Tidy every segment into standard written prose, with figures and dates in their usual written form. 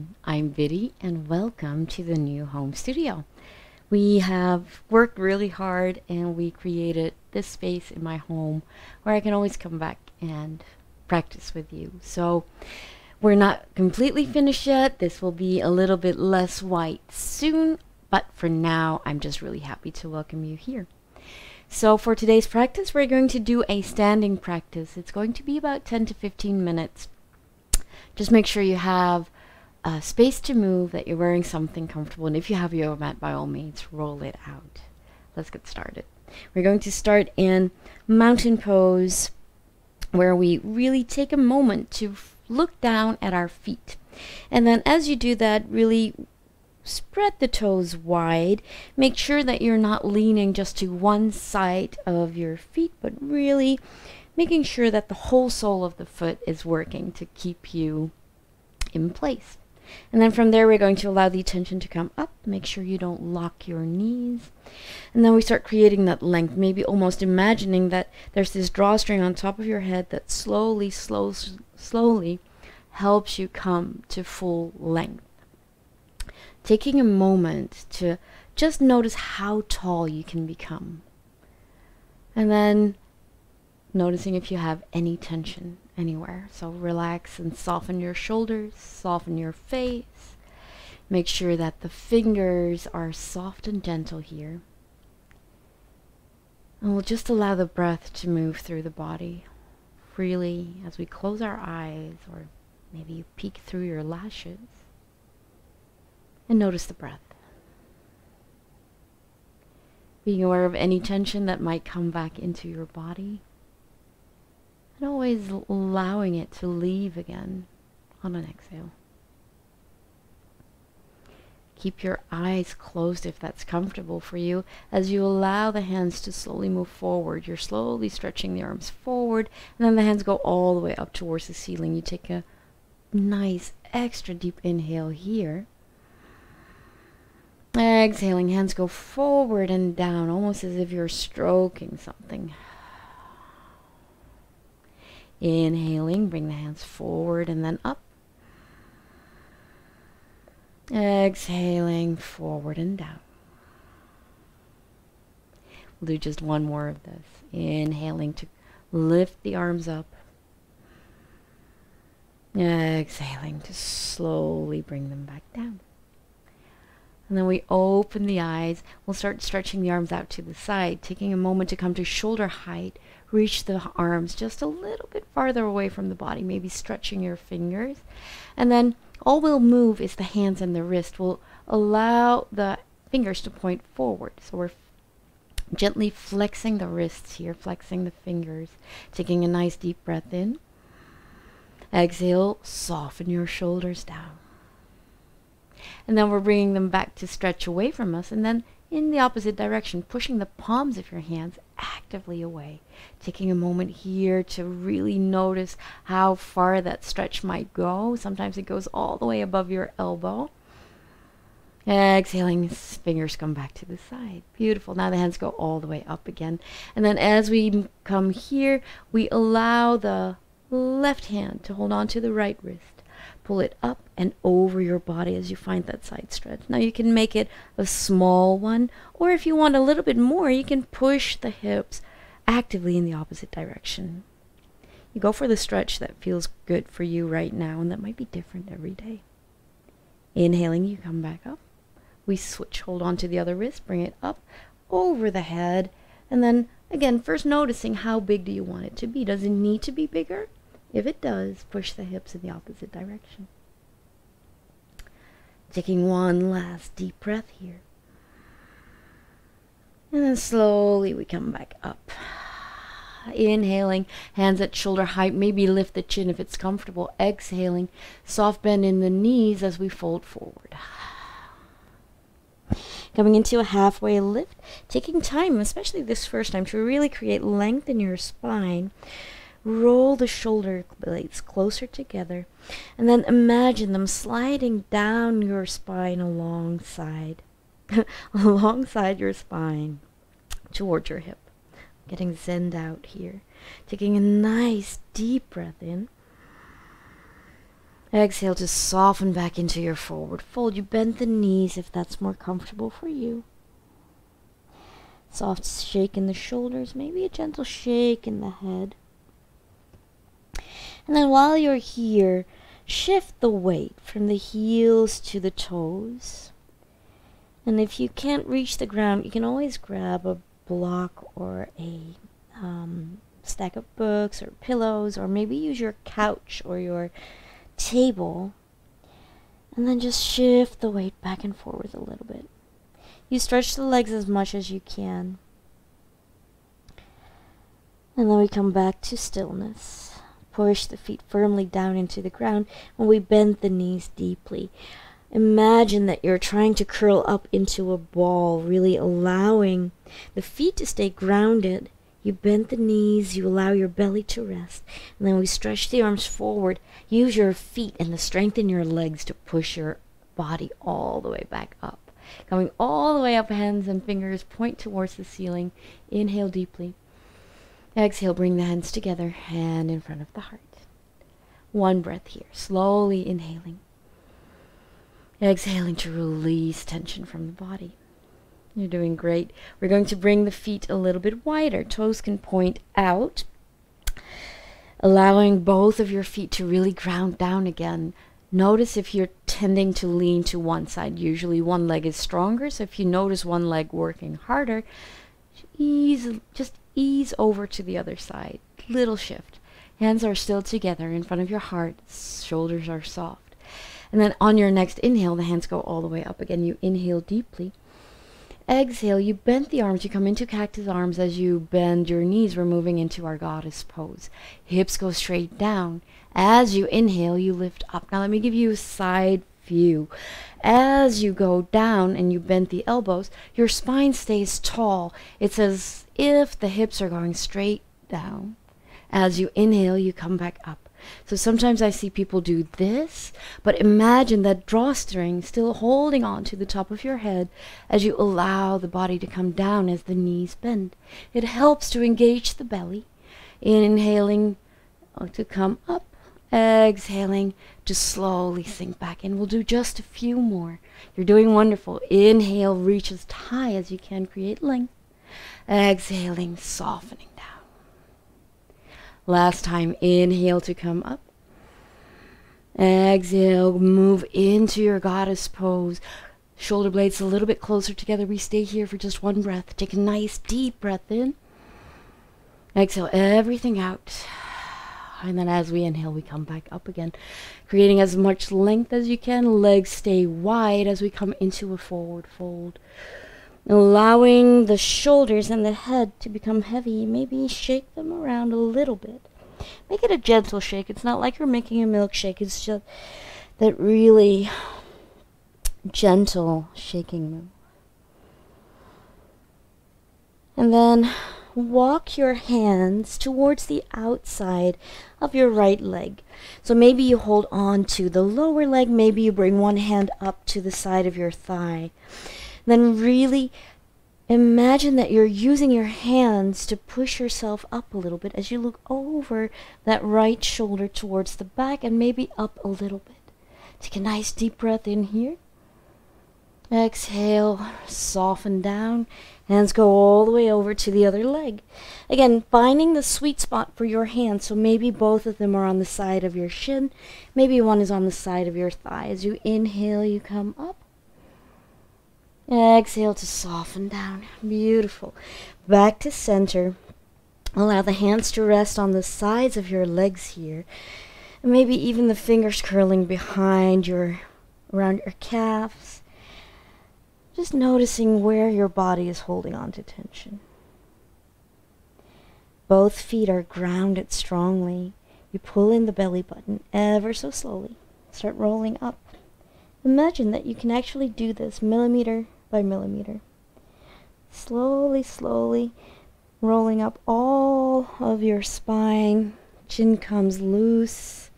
everyone, I'm Viddy and welcome to the new home studio. We have worked really hard and we created this space in my home where I can always come back and practice with you. So we're not completely finished yet. This will be a little bit less white soon, but for now I'm just really happy to welcome you here. So for today's practice, we're going to do a standing practice. It's going to be about 10 to 15 minutes. Just make sure you have space to move, that you're wearing something comfortable, and if you have a yoga mat, by all means, roll it out. Let's get started. We're going to start in mountain pose, where we really take a moment to look down at our feet. And then as you do that, really spread the toes wide. Make sure that you're not leaning just to one side of your feet, but really making sure that the whole sole of the foot is working to keep you in place. And then from there, we're going to allow the attention to come up. Make sure you don't lock your knees. And then we start creating that length, maybe almost imagining that there's this drawstring on top of your head that slowly helps you come to full length. Taking a moment to just notice how tall you can become. And then noticing if you have any tension anywhere. So relax and soften your shoulders, soften your face. Make sure that the fingers are soft and gentle here. And we'll just allow the breath to move through the body freely as we close our eyes, or maybe you peek through your lashes. And notice the breath. Being aware of any tension that might come back into your body. And always allowing it to leave again on an exhale. Keep your eyes closed if that's comfortable for you. As you allow the hands to slowly move forward, you're slowly stretching the arms forward, and then the hands go all the way up towards the ceiling. You take a nice extra deep inhale here. Exhaling, hands go forward and down, almost as if you're stroking something. Inhaling, bring the hands forward and then up. Exhaling, forward and down. We'll do just one more of this. Inhaling to lift the arms up. Exhaling to slowly bring them back down. And then we open the eyes. We'll start stretching the arms out to the side, taking a moment to come to shoulder height. Reach the arms just a little bit farther away from the body, maybe stretching your fingers. And then all we'll move is the hands and the wrist. We'll allow the fingers to point forward. So we're gently flexing the wrists here, flexing the fingers, taking a nice deep breath in. Exhale, soften your shoulders down. And then we're bringing them back to stretch away from us, and then in the opposite direction, pushing the palms of your hands actively away. Taking a moment here to really notice how far that stretch might go. Sometimes it goes all the way above your elbow. Exhaling, fingers come back to the side. Beautiful. Now the hands go all the way up again. And then as we come here, we allow the left hand to hold on to the right wrist. Pull it up and over your body as you find that side stretch. Now you can make it a small one, or if you want a little bit more, you can push the hips actively in the opposite direction. You go for the stretch that feels good for you right now, and that might be different every day. Inhaling, you come back up. We switch, hold on to the other wrist, bring it up over the head, and then again, first noticing how big do you want it to be. Does it need to be bigger? If it does, push the hips in the opposite direction. Taking one last deep breath here. And then slowly we come back up. Inhaling, hands at shoulder height. Maybe lift the chin if it's comfortable. Exhaling, soft bend in the knees as we fold forward. Coming into a halfway lift. Taking time, especially this first time, to really create length in your spine. Roll the shoulder blades closer together, and then imagine them sliding down your spine alongside your spine towards your hip. Getting zened out here. Taking a nice deep breath in. Exhale to soften back into your forward fold. You bend the knees if that's more comfortable for you. Soft shake in the shoulders, maybe a gentle shake in the head. And then while you're here, shift the weight from the heels to the toes. And if you can't reach the ground, you can always grab a block or a stack of books or pillows, or maybe use your couch or your table, and then just shift the weight back and forward a little bit. You stretch the legs as much as you can, and then we come back to stillness. Push the feet firmly down into the ground, and we bend the knees deeply. Imagine that you're trying to curl up into a ball, really allowing the feet to stay grounded. You bend the knees, you allow your belly to rest, and then we stretch the arms forward. Use your feet and the strength in your legs to push your body all the way back up. Coming all the way up, hands and fingers point towards the ceiling. Inhale deeply. Exhale, bring the hands together, hand in front of the heart. One breath here, slowly inhaling. Exhaling to release tension from the body. You're doing great. We're going to bring the feet a little bit wider. Toes can point out, allowing both of your feet to really ground down again. Notice if you're tending to lean to one side. Usually one leg is stronger, so if you notice one leg working harder, just ease over to the other side. Little shift. Hands are still together in front of your heart. Shoulders are soft. And then on your next inhale, the hands go all the way up again. You inhale deeply. Exhale, you bend the arms. You come into cactus arms. As you bend your knees, we're moving into our goddess pose. Hips go straight down. As you inhale, you lift up. Now let me give you a side view. As you go down and you bend the elbows, your spine stays tall. It's as if the hips are going straight down. As you inhale, you come back up. So sometimes I see people do this, but imagine that drawstring still holding on to the top of your head as you allow the body to come down as the knees bend. It helps to engage the belly. Inhaling to come up, exhaling to slowly sink back in. We'll do just a few more. You're doing wonderful. Inhale, reach as high as you can, create length. Exhaling, softening down. Last time, inhale to come up. Exhale, move into your goddess pose. Shoulder blades a little bit closer together. We stay here for just one breath. Take a nice deep breath in. Exhale everything out. And then as we inhale, we come back up again, creating as much length as you can. Legs stay wide as we come into a forward fold. Allowing the shoulders and the head to become heavy. Maybe shake them around a little bit. Make it a gentle shake. It's not like you're making a milkshake. It's just that really gentle shaking move. And then walk your hands towards the outside of your right leg. So maybe you hold on to the lower leg. Maybe you bring one hand up to the side of your thigh. Then really imagine that you're using your hands to push yourself up a little bit as you look over that right shoulder towards the back and maybe up a little bit. Take a nice deep breath in here. Exhale, soften down. Hands go all the way over to the other leg. Again, finding the sweet spot for your hands. So maybe both of them are on the side of your shin. Maybe one is on the side of your thigh. As you inhale, you come up. Exhale to soften down. Beautiful. Back to center. Allow the hands to rest on the sides of your legs here. And maybe even the fingers curling behind around your calves. Just noticing where your body is holding on to tension. Both feet are grounded strongly. You pull in the belly button ever so slowly. Start rolling up. Imagine that you can actually do this millimeter by millimeter. Slowly, slowly rolling up all of your spine. Chin comes loose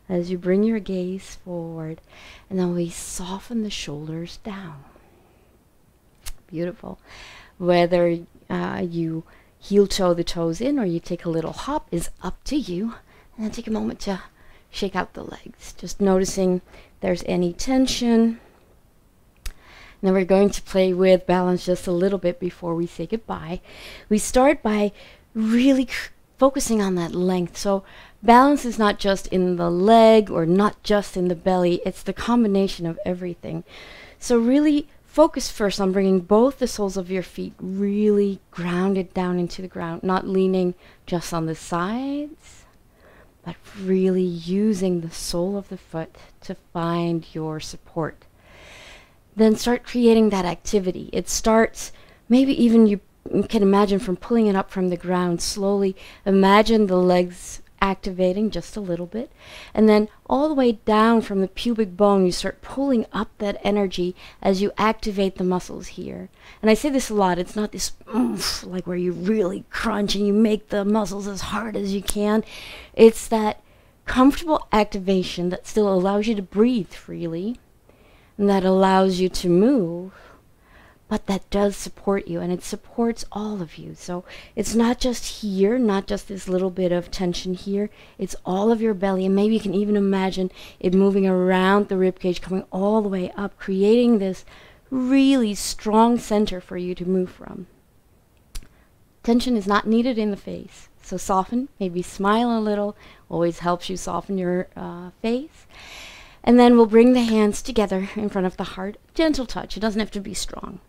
as you bring your gaze forward. And then we soften the shoulders down. Beautiful. Whether you heel toe the toes in or you take a little hop is up to you. And then take a moment to shake out the legs, just noticing if there's any tension. And then we're going to play with balance just a little bit before we say goodbye. We start by really focusing on that length. So balance is not just in the leg or not just in the belly, it's the combination of everything. So really focus first on bringing both the soles of your feet really grounded down into the ground, not leaning just on the sides, but really using the sole of the foot to find your support. Then start creating that activity. It starts, maybe even you can imagine from pulling it up from the ground slowly. Imagine the legs activating just a little bit. And then all the way down from the pubic bone, you start pulling up that energy as you activate the muscles here. And I say this a lot. It's not this oomph, like where you really crunch and you make the muscles as hard as you can. It's that comfortable activation that still allows you to breathe freely, and that allows you to move, but that does support you, and it supports all of you. So it's not just here, not just this little bit of tension here, it's all of your belly, and maybe you can even imagine it moving around the rib cage, coming all the way up, creating this really strong center for you to move from. Tension is not needed in the face, so soften, maybe smile a little, always helps you soften your face. And then we'll bring the hands together in front of the heart. Gentle touch. It doesn't have to be strong.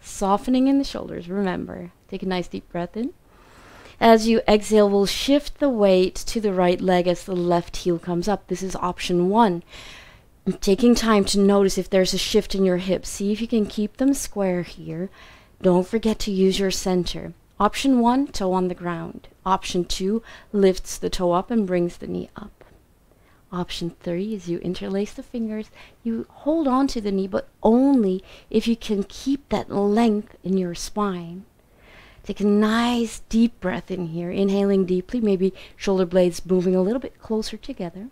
Softening in the shoulders. Remember, take a nice deep breath in. As you exhale, we'll shift the weight to the right leg as the left heel comes up. This is option 1. Taking time to notice if there's a shift in your hips. See if you can keep them square here. Don't forget to use your center. Option 1, toe on the ground. Option 2, lifts the toe up and brings the knee up. Option 3 is you interlace the fingers, you hold on to the knee, but only if you can keep that length in your spine. Take a nice deep breath in here, inhaling deeply, maybe shoulder blades moving a little bit closer together.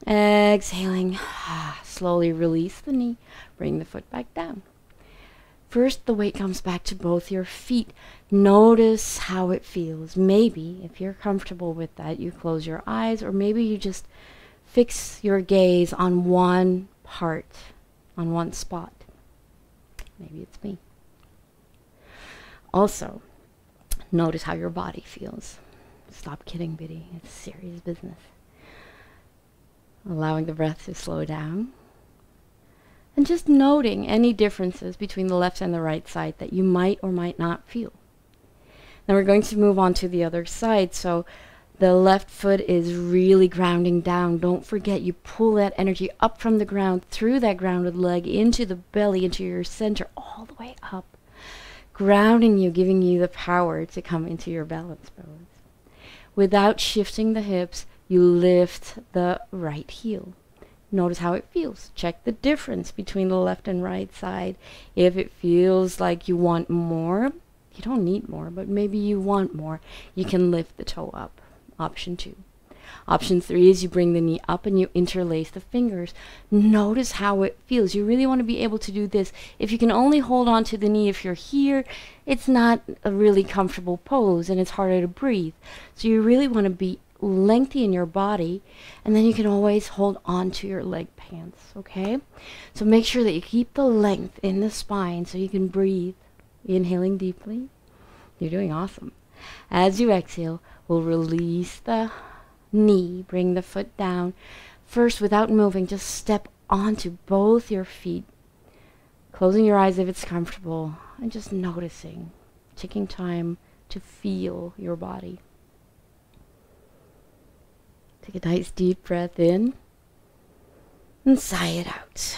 Exhaling, slowly release the knee, bring the foot back down. First, the weight comes back to both your feet. Notice how it feels. Maybe, if you're comfortable with that, you close your eyes, or maybe you just fix your gaze on one part, on one spot. Maybe it's me. Also, notice how your body feels. Stop kidding, Biddy. It's serious business. Allowing the breath to slow down. And just noting any differences between the left and the right side that you might or might not feel. Now we're going to move on to the other side. So the left foot is really grounding down. Don't forget, you pull that energy up from the ground, through that grounded leg, into the belly, into your center, all the way up. Grounding you, giving you the power to come into your balance pose. Without shifting the hips, you lift the right heel. Notice how it feels. Check the difference between the left and right side. If it feels like you want more, you don't need more, but maybe you want more, you can lift the toe up. Option 2. Option 3 is you bring the knee up and you interlace the fingers. Notice how it feels. You really want to be able to do this. If you can only hold on to the knee if you're here, it's not a really comfortable pose and it's harder to breathe. So you really want to be lengthy in your body, and then you can always hold on to your leg pants, okay? So make sure that you keep the length in the spine so you can breathe. Inhaling deeply. You're doing awesome. As you exhale, we'll release the knee, bring the foot down. First, without moving, just step onto both your feet, closing your eyes if it's comfortable, and just noticing, taking time to feel your body. Take a nice deep breath in and sigh it out.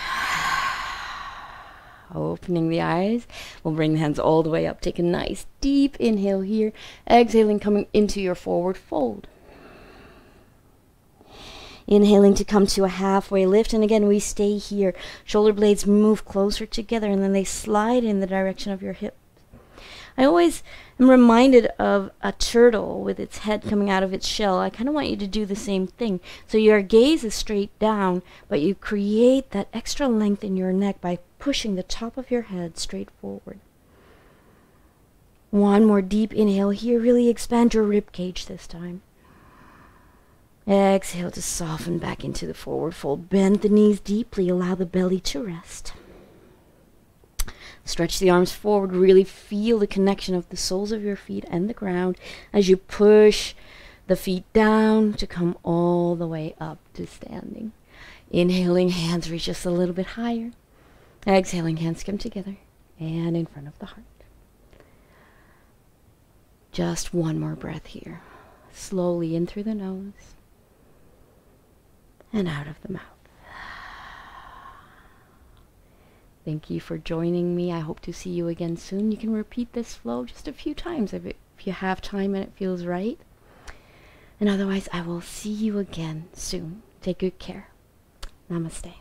Opening the eyes, we'll bring the hands all the way up. Take a nice deep inhale here. Exhaling, coming into your forward fold. Inhaling to come to a halfway lift, and again we stay here. Shoulder blades move closer together and then they slide in the direction of your hips. I always am reminded of a turtle with its head coming out of its shell. I kind of want you to do the same thing. So your gaze is straight down, but you create that extra length in your neck by pushing the top of your head straight forward. One more deep inhale here. Really expand your rib cage this time. Exhale to soften back into the forward fold. Bend the knees deeply. Allow the belly to rest. Stretch the arms forward. Really feel the connection of the soles of your feet and the ground as you push the feet down to come all the way up to standing. Inhaling, hands reach just a little bit higher. Exhaling, hands come together and in front of the heart. Just one more breath here. Slowly in through the nose and out of the mouth. Thank you for joining me. I hope to see you again soon. You can repeat this flow just a few times if you have time and it feels right. And otherwise, I will see you again soon. Take good care. Namaste.